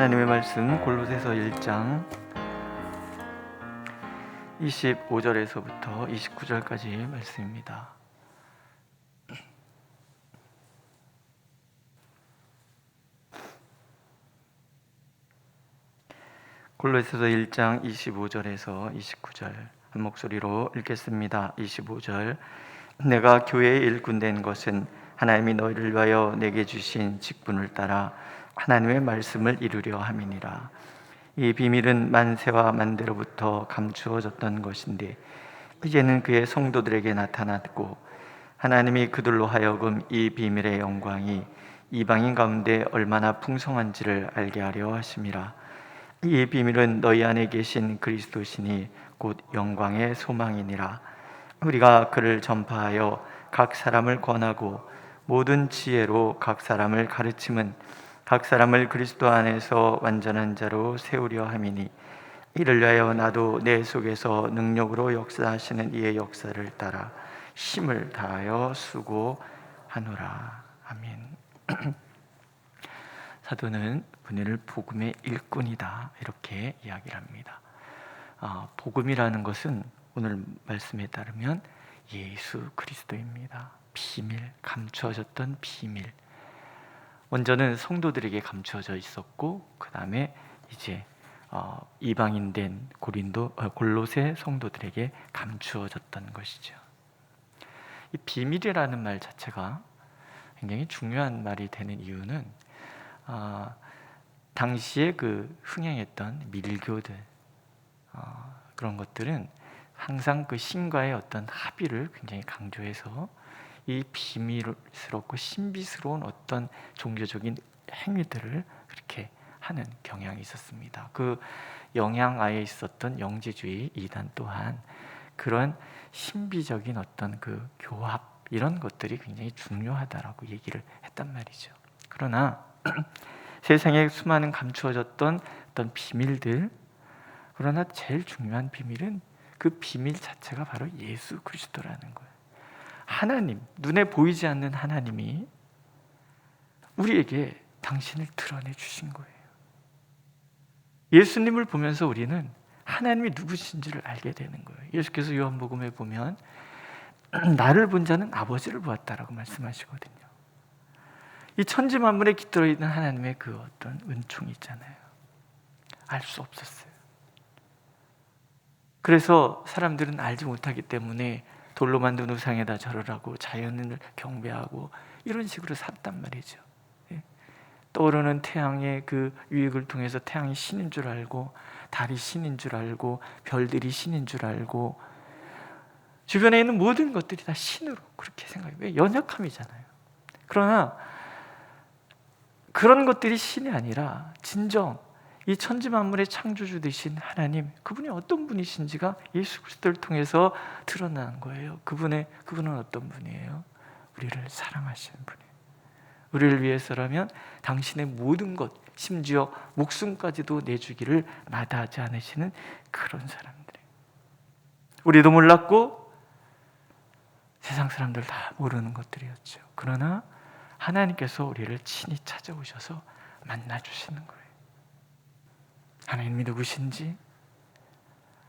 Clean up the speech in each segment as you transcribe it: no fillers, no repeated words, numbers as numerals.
하나님의 말씀 골로새서 1장 25절에서부터 29절까지 말씀입니다. 골로새서 1장 25절에서 29절 한 목소리로 읽겠습니다. 25절 내가 교회의 일꾼 된 것은 하나님이 너희를 위하여 내게 주신 직분을 따라 하나님의 말씀을 이루려 함이니라. 이 비밀은 만세와 만대로부터 감추어졌던 것인데 이제는 그의 성도들에게 나타났고 하나님이 그들로 하여금 이 비밀의 영광이 이방인 가운데 얼마나 풍성한지를 알게 하려 하심이라. 이 비밀은 너희 안에 계신 그리스도시니 곧 영광의 소망이니라. 우리가 그를 전파하여 각 사람을 권하고 모든 지혜로 각 사람을 가르침은 각 사람을 그리스도 안에서 완전한 자로 세우려 함이니 이를 위하여 나도 내 속에서 능력으로 역사하시는 이의 역사를 따라 힘을 다하여 수고하노라. 아멘. 사도는 본인을 복음의 일꾼이다 이렇게 이야기를 합니다. 복음이라는 것은 오늘 말씀에 따르면 예수 그리스도입니다. 비밀, 감추어졌던 비밀. 먼저는 성도들에게 감추어져 있었고 그 다음에 이제 이방인된 골로새 성도들에게 감추어졌던 것이죠. 이 비밀이라는 말 자체가 굉장히 중요한 말이 되는 이유는 당시에 그 흥행했던 밀교들 그런 것들은 항상 그 신과의 어떤 합의를 굉장히 강조해서 이 비밀스럽고 신비스러운 어떤 종교적인 행위들을 그렇게 하는 경향이 있었습니다. 그 영향 아래 있었던 영지주의 이단 또한 그런 신비적인 어떤 그 교합 이런 것들이 굉장히 중요하다라고 얘기를 했단 말이죠. 그러나 세상에 수많은 감추어졌던 어떤 비밀들, 그러나 제일 중요한 비밀은 그 비밀 자체가 바로 예수 그리스도라는 거예요. 하나님, 눈에 보이지 않는 하나님이 우리에게 당신을 드러내 주신 거예요. 예수님을 보면서 우리는 하나님이 누구신지를 알게 되는 거예요. 예수께서 요한복음에 보면 나를 본 자는 아버지를 보았다라고 말씀하시거든요. 이 천지 만물에 깃들어 있는 하나님의 그 어떤 은총이 있잖아요. 알 수 없었어요. 그래서 사람들은 알지 못하기 때문에 돌로 만든 우상에다 절하고 자연을 경배하고 이런 식으로 살단 말이죠. 떠오르는 태양의 그 유익을 통해서 태양이 신인 줄 알고 달이 신인 줄 알고 별들이 신인 줄 알고 주변에 있는 모든 것들이 다 신으로 그렇게 생각해요. 왜? 연약함이잖아요. 그러나 그런 것들이 신이 아니라 진정 이 천지 만물의 창조주 되신 하나님, 그분이 어떤 분이신지가 예수 그리스도를 통해서 드러난 거예요. 그분은 어떤 분이에요? 우리를 사랑하시는 분이에요. 우리를 위해서라면 당신의 모든 것, 심지어 목숨까지도 내주기를 마다하지 않으시는 그런 사람들이에요. 우리도 몰랐고 세상 사람들 다 모르는 것들이었죠. 그러나 하나님께서 우리를 친히 찾아오셔서 만나주시는 거예요. 하나님이 누구신지,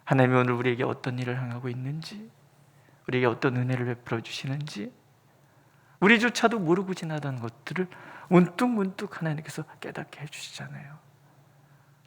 하나님이 오늘 우리에게 어떤 일을 행하고 있는지, 우리에게 어떤 은혜를 베풀어 주시는지, 우리조차도 모르고 지나던 것들을 문득문득 하나님께서 깨닫게 해주시잖아요.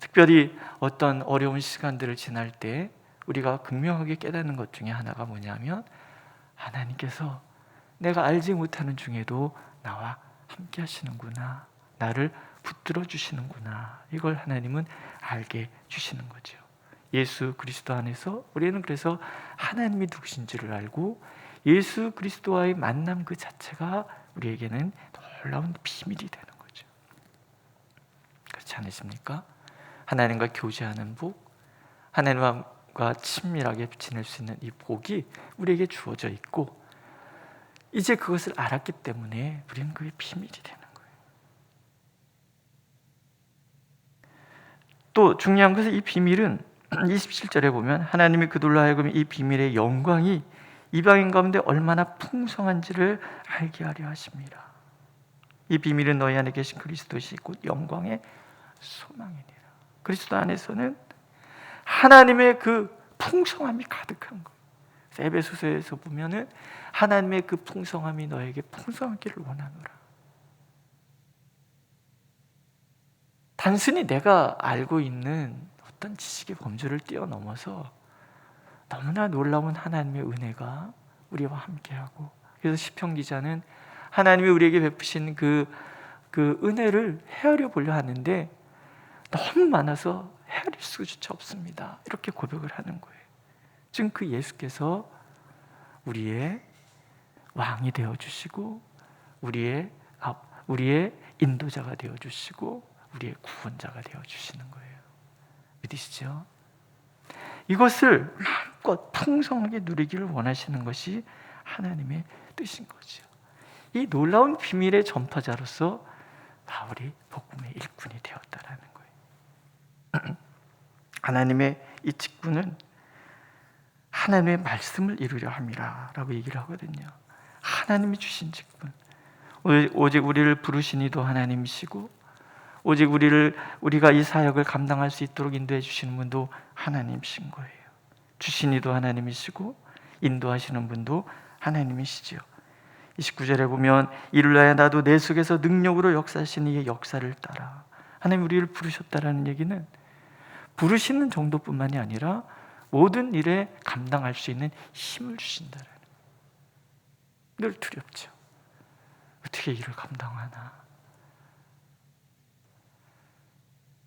특별히 어떤 어려운 시간들을 지날 때 우리가 극명하게 깨닫는 것 중에 하나가 뭐냐면 하나님께서 내가 알지 못하는 중에도 나와 함께 하시는구나, 나를 붙들어 주시는구나, 이걸 하나님은 알게 주시는 거죠. 예수 그리스도 안에서 우리는 그래서 하나님이 누구신지를 알고 예수 그리스도와의 만남 그 자체가 우리에게는 놀라운 비밀이 되는 거죠. 그렇지 않으십니까? 하나님과 교제하는 복, 하나님과 친밀하게 지낼 수 있는 이 복이 우리에게 주어져 있고 이제 그것을 알았기 때문에 우리는 그게 비밀이 되는 거예요. 또 중요한 것은 이 비밀은 27절에 보면 하나님이 그들로 하여금 이 비밀의 영광이 이방인 가운데 얼마나 풍성한지를 알게 하려 하십니다. 이 비밀은 너희 안에 계신 그리스도시 곧 영광의 소망이니라. 그리스도 안에서는 하나님의 그 풍성함이 가득한 거예요. 에베소서에서 보면은 하나님의 그 풍성함이 너에게 풍성하기를 원하노라. 단순히 내가 알고 있는 어떤 지식의 범주를 뛰어넘어서 너무나 놀라운 하나님의 은혜가 우리와 함께하고, 그래서 시편 기자는 하나님이 우리에게 베푸신 그 은혜를 헤아려 보려 하는데 너무 많아서 헤아릴 수조차 없습니다, 이렇게 고백을 하는 거예요. 지금 그 예수께서 우리의 왕이 되어주시고 우리의 인도자가 되어주시고 우리의 구원자가 되어주시는 거예요. 믿으시죠? 이것을 마음껏 풍성하게 누리기를 원하시는 것이 하나님의 뜻인 거죠. 이 놀라운 비밀의 전파자로서 바울이 복음의 일꾼이 되었다라는 거예요. 하나님의 이 직분은 하나님의 말씀을 이루려 함이라 라고 얘기를 하거든요. 하나님이 주신 직분, 오직 우리를 부르신 이도 하나님이시고 오직 우리가 이 사역을 감당할 수 있도록 인도해 주시는 분도 하나님이신 거예요. 주신 이도 하나님이시고 인도하시는 분도 하나님이시지요. 29절에 보면 이를 위하여 나도 내 속에서 능력으로 역사하시는 이의 역사를 따라. 하나님 우리를 부르셨다라는 얘기는 부르시는 정도뿐만이 아니라 모든 일에 감당할 수 있는 힘을 주신다라는 거예요. 늘 두렵죠. 어떻게 일을 감당하나.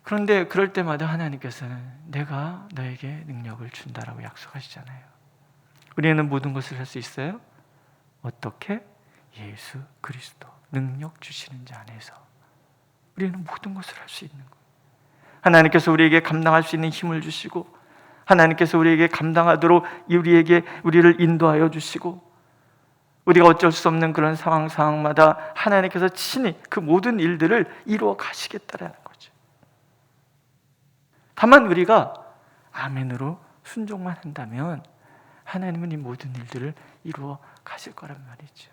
그런데 그럴 때마다 하나님께서는 내가 너에게 능력을 준다라고 약속하시잖아요. 우리는 모든 것을 할 수 있어요? 어떻게? 예수 그리스도 능력 주시는 자 안에서 우리는 모든 것을 할 수 있는 거예요. 하나님께서 우리에게 감당할 수 있는 힘을 주시고 하나님께서 우리에게 감당하도록 우리를 인도하여 주시고 우리가 어쩔 수 없는 그런 상황마다 하나님께서 친히 그 모든 일들을 이루어 가시겠다라는 거죠. 다만 우리가 아멘으로 순종만 한다면 하나님은 이 모든 일들을 이루어 가실 거란 말이죠.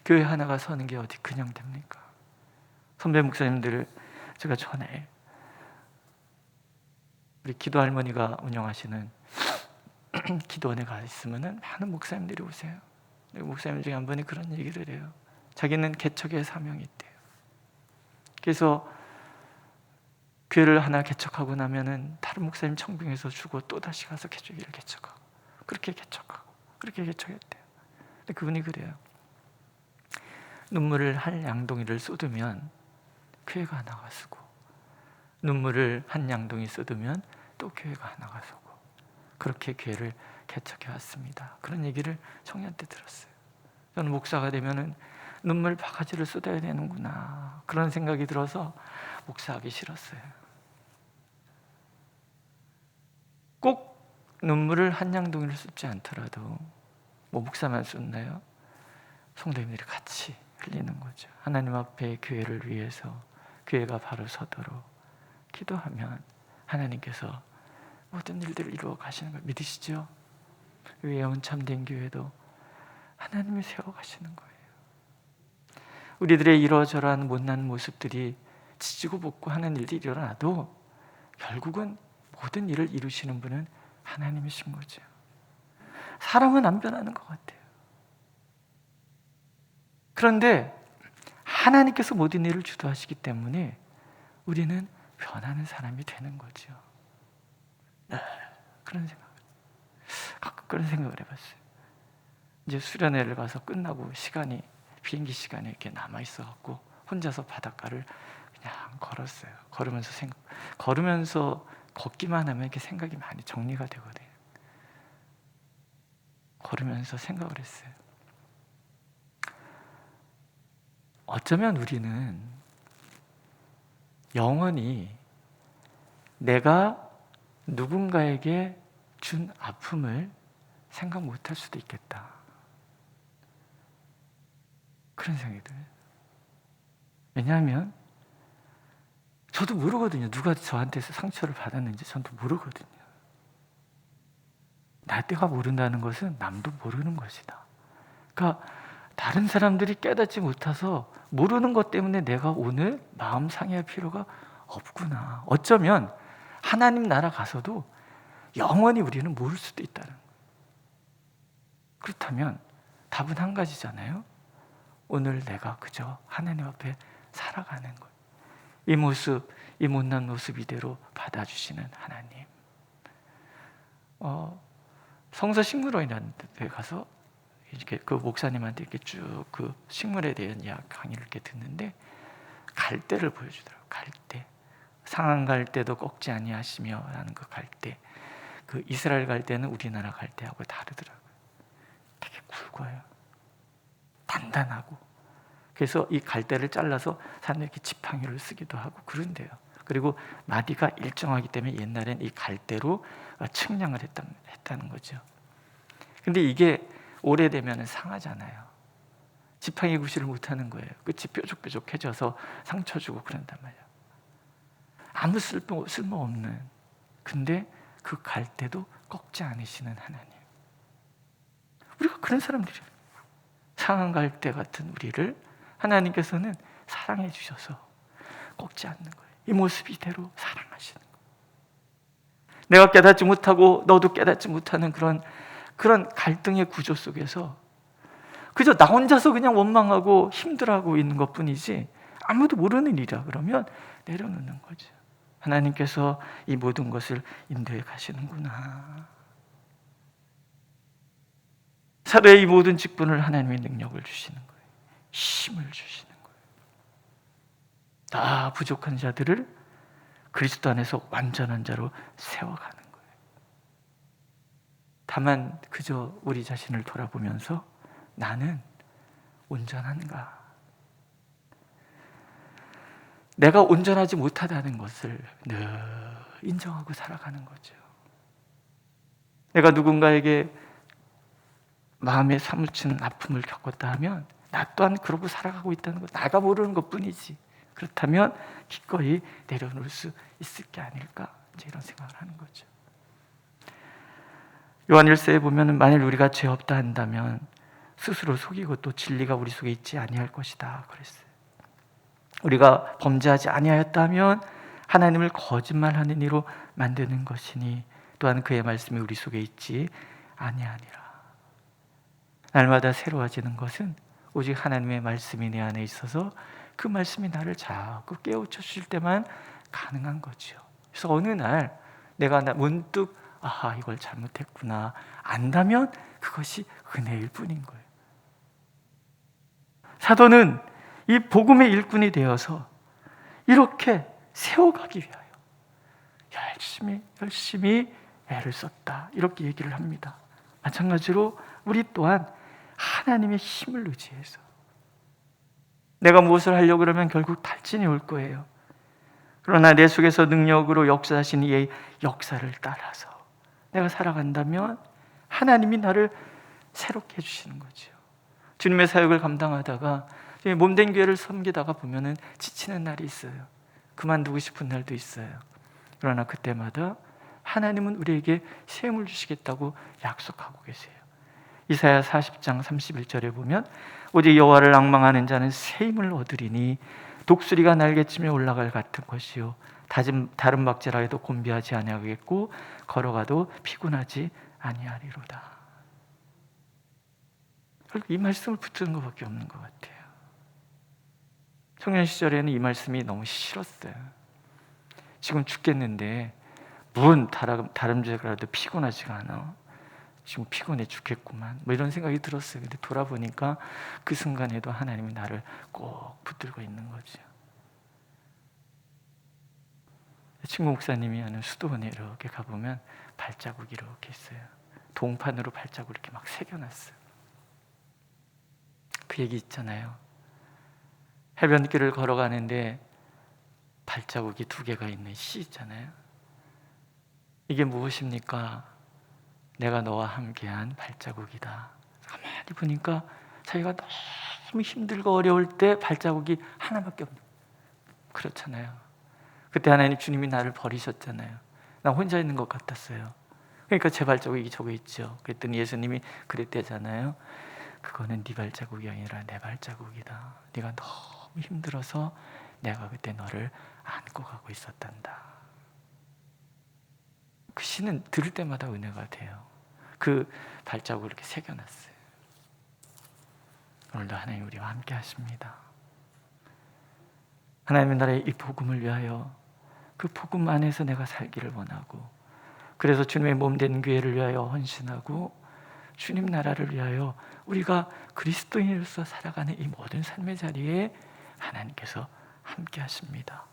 교회 하나가 서는 게 어디 그냥 됩니까? 선배 목사님들을 제가 전에 우리 기도 할머니가 운영하시는 기도원에 가 있으면은 많은 목사님들이 오세요. 목사님 중에 한 분이 그런 얘기를 해요. 자기는 개척의 사명이 있대요. 그래서 교회를 하나 개척하고 나면은 다른 목사님 청빙해서 주고 또 다시 가서 교회를 개척하고 그렇게 개척하고 그렇게 개척했대요. 근데 그분이 그래요. 눈물을 한 양동이를 쏟으면 교회가 하나가 서고 눈물을 한 양동이 쏟으면 또 교회가 하나가 서고 그렇게 교회를 개척해 왔습니다. 그런 얘기를 청년 때 들었어요. 저는 목사가 되면은 눈물 바가지를 쏟아야 되는구나 그런 생각이 들어서 목사하기 싫었어요. 꼭 눈물을 한 양동이를 쏟지 않더라도 뭐 목사만 쏟나요? 성도님들이 같이 흘리는 거죠. 하나님 앞에 교회를 위해서 교회가 바로 서도록 기도하면 하나님께서 모든 일들을 이루어 가시는 걸 믿으시죠? 예언 참된 교회도 하나님이 세워 가시는 거예요. 우리들의 이러저러한 못난 모습들이 지지고 볶고 하는 일들이 일어나도 결국은 모든 일을 이루시는 분은 하나님이신 거죠. 사람은 안 변하는 것 같아요. 그런데 하나님께서 모든 일을 주도하시기 때문에 우리는 변하는 사람이 되는 거죠. 가끔 그런 생각을 해봤어요. 이제 수련회를 가서 끝나고 비행기 시간이 이렇게 남아 있어갖고 혼자서 바닷가를 그냥 걸었어요. 걸으면서 걷기만 하면 이렇게 생각이 많이 정리가 되거든요. 걸으면서 생각을 했어요. 어쩌면 우리는 영원히 내가 누군가에게 준 아픔을 생각 못할 수도 있겠다. 그런 생각이 들어요. 왜냐하면 저도 모르거든요. 누가 저한테서 상처를 받았는지 저도 모르거든요. 나때가 모른다는 것은 남도 모르는 것이다. 그러니까 다른 사람들이 깨닫지 못해서 모르는 것 때문에 내가 오늘 마음 상해할 필요가 없구나. 어쩌면 하나님 나라 가서도 영원히 우리는 모를 수도 있다는 거예요. 그렇다면 답은 한 가지잖아요. 오늘 내가 그저 하나님 앞에 살아가는 거예요. 이 모습, 이 못난 모습 이대로 받아주시는 하나님. 성서 식물원이라는 데 가서 이렇게 그 목사님한테 이렇게 쭉 그 식물에 대한 강의를 이렇게 듣는데 갈대를 보여주더라고요. 갈대. 상한 갈대도 꺾지 아니하시며라는 그 갈대. 그 이스라엘 갈대는 우리나라 갈대하고 다르더라고요. 되게 굵어요. 단단하고. 그래서 이 갈대를 잘라서 사람들이 이렇게 지팡이를 쓰기도 하고 그런데요. 그리고 마디가 일정하기 때문에 옛날엔 이 갈대로 측량을 했다는 거죠. 근데 이게 오래되면 상하잖아요. 지팡이 구실을 못하는 거예요. 끝이 뾰족뾰족해져서 상처 주고 그런단 말이에요. 아무 쓸모없는, 근데 그 갈대도 꺾지 않으시는 하나님. 우리가 그런 사람들이에요. 상한 갈대 같은 우리를 하나님께서는 사랑해 주셔서 꺾지 않는 거예요. 이 모습 이대로 사랑하시는 거예요. 내가 깨닫지 못하고 너도 깨닫지 못하는 그런 갈등의 구조 속에서 그저 나 혼자서 그냥 원망하고 힘들어하고 있는 것뿐이지 아무도 모르는 일이라 그러면 내려놓는 거죠. 하나님께서 이 모든 것을 인도해 가시는구나. 사도의 이 모든 직분을 하나님의 능력을 주시는 거예요. 힘을 주시는 거예요. 다 부족한 자들을 그리스도 안에서 완전한 자로 세워가는 거예요. 다만 그저 우리 자신을 돌아보면서 나는 온전한가? 내가 온전하지 못하다는 것을 늘 인정하고 살아가는 거죠. 내가 누군가에게 마음에 사무치는 아픔을 겪었다 하면 나 또한 그러고 살아가고 있다는 것, 나가 모르는 것뿐이지. 그렇다면 기꺼이 내려놓을 수 있을 게 아닐까, 이제 이런 생각을 하는 거죠. 요한 1서에 보면은 만일 우리가 죄 없다 한다면 스스로 속이고 또 진리가 우리 속에 있지 아니할 것이다 그랬어요. 우리가 범죄하지 아니하였다면 하나님을 거짓말하는 이로 만드는 것이니 또한 그의 말씀이 우리 속에 있지 아니하니라. 날마다 새로워지는 것은 오직 하나님의 말씀이 내 안에 있어서 그 말씀이 나를 자꾸 깨우쳐 주실 때만 가능한 거죠. 그래서 어느 날 내가 문득 아하 이걸 잘못했구나 안다면 그것이 은혜일 뿐인 거예요. 사도는 이 복음의 일꾼이 되어서 이렇게 세워가기 위하여 열심히 애를 썼다, 이렇게 얘기를 합니다. 마찬가지로 우리 또한 하나님의 힘을 의지해서 내가 무엇을 하려고 그러면 결국 탈진이 올 거예요. 그러나 내 속에서 능력으로 역사하신 이의 역사를 따라서 내가 살아간다면 하나님이 나를 새롭게 해주시는 거죠. 주님의 사역을 감당하다가 몸된 교회를 섬기다가 보면은 지치는 날이 있어요. 그만두고 싶은 날도 있어요. 그러나 그때마다 하나님은 우리에게 샘을 주시겠다고 약속하고 계세요. 이사야 40장 31절에 보면 오직 여호와를 앙망하는 자는 새 힘을 얻으리니 독수리가 날개치며 올라갈 같은 것이요 다른 박제라 해도 곤비하지 아니하겠고 걸어가도 피곤하지 아니하리로다. 이 말씀을 붙드는 것밖에 없는 것 같아요. 청년 시절에는 이 말씀이 너무 싫었어요. 지금 죽겠는데 뭔 다름쥐라도 피곤하지가 않아. 지금 피곤해 죽겠구만, 뭐 이런 생각이 들었어요. 근데 돌아보니까 그 순간에도 하나님이 나를 꼭 붙들고 있는 거죠. 친구 목사님이 하는 수도원에 이렇게 가보면 발자국이 이렇게 있어요. 동판으로 발자국 이렇게 막 새겨놨어요. 그 얘기 있잖아요. 해변길을 걸어가는데 발자국이 2개가 있는 시 있잖아요. 이게 무엇입니까? 내가 너와 함께한 발자국이다. 가만히 보니까 자기가 너무 힘들고 어려울 때 발자국이 하나밖에 없는, 그렇잖아요. 그때 하나님 주님이 나를 버리셨잖아요. 나 혼자 있는 것 같았어요. 그러니까 제 발자국이 저거 있죠. 그랬더니 예수님이 그랬대잖아요. 그거는 네 발자국이 아니라 내 발자국이다. 네가 너무 힘들어서 내가 그때 너를 안고 가고 있었단다. 그 시는 들을 때마다 은혜가 돼요. 그 발자국을 이렇게 새겨놨어요. 오늘도 하나님 우리와 함께 하십니다. 하나님의 나라의 이 복음을 위하여, 그 복음 안에서 내가 살기를 원하고, 그래서 주님의 몸된 교회를 위하여 헌신하고, 주님 나라를 위하여 우리가 그리스도인으로서 살아가는 이 모든 삶의 자리에 하나님께서 함께 하십니다.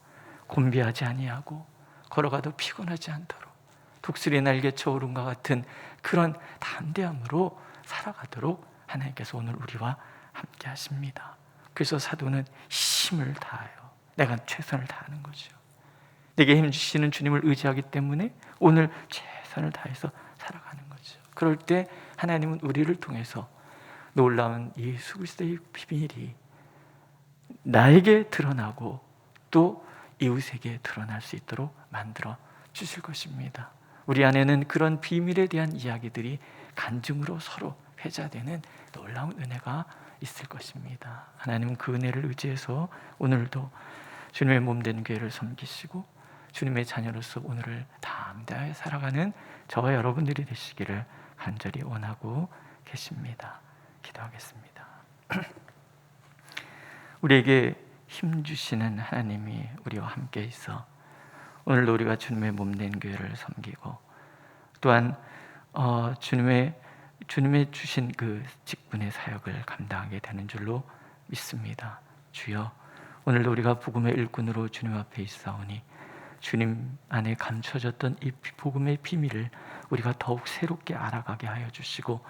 곤비하지 아니하고 걸어가도 피곤하지 않도록 독수리의 날개쳐 오름과 같은 그런 담대함으로 살아가도록 하나님께서 오늘 우리와 함께 하십니다. 그래서 사도는 힘을 다하여 내가 최선을 다하는 거죠. 내게 힘주시는 주님을 의지하기 때문에 오늘 최선을 다해서 살아가는 거죠. 그럴 때 하나님은 우리를 통해서 놀라운 예수 그리스도의 비밀이 나에게 드러나고 또 이웃에게 드러날 수 있도록 만들어 주실 것입니다. 우리 안에는 그런 비밀에 대한 이야기들이 간증으로 서로 회자되는 놀라운 은혜가 있을 것입니다. 하나님은 그 은혜를 의지해서 오늘도 주님의 몸된 교회를 섬기시고 주님의 자녀로서 오늘을 담대하게 살아가는 저와 여러분들이 되시기를 간절히 원하고 계십니다. 기도하겠습니다. 우리에게 힘 주시는 하나님이 우리와 함께 있어 오늘도 우리가 주님의 몸된 교회를 섬기고 또한 주님의 주신 그 직분의 사역을 감당하게 되는 줄로 믿습니다. 주여, 오늘도 우리가 복음의 일꾼으로 주님 앞에 있사오니 주님 안에 감춰졌던 이 복음의 비밀을 우리가 더욱 새롭게 알아가게 하여 주시고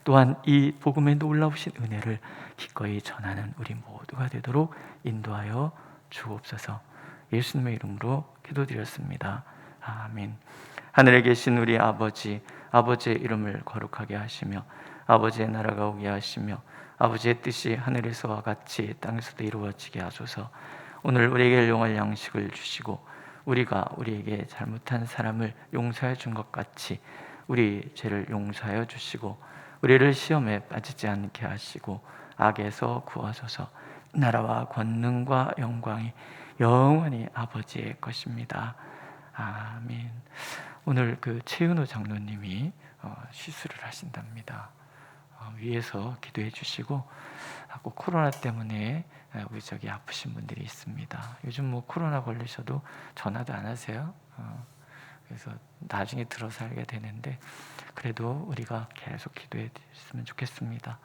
또한 이 복음의 놀라우신 은혜를 기꺼이 전하는 우리 모두가 되도록 인도하여 주옵소서. 예수님의 이름으로 기도드렸습니다. 아멘. 하늘에 계신 우리 아버지, 아버지의 이름을 거룩하게 하시며 아버지의 나라가 오게 하시며 아버지의 뜻이 하늘에서와 같이 땅에서도 이루어지게 하소서. 오늘 우리에게 일용할 양식을 주시고 우리가 우리에게 잘못한 사람을 용서해 준 것 같이 우리 죄를 용서하여 주시고 우리를 시험에 빠지지 않게 하시고 악에서 구하소서. 나라와 권능과 영광이 영원히 아버지의 것입니다. 아멘. 오늘 그 최은호 장로님이 시술을 하신답니다. 위에서 기도해 주시고 꼭 코로나 때문에 우리 저기 아프신 분들이 있습니다. 요즘 뭐 코로나 걸리셔도 전화도 안 하세요. 그래서 나중에 들어서 알게 되는데 그래도 우리가 계속 기도해 주셨으면 좋겠습니다.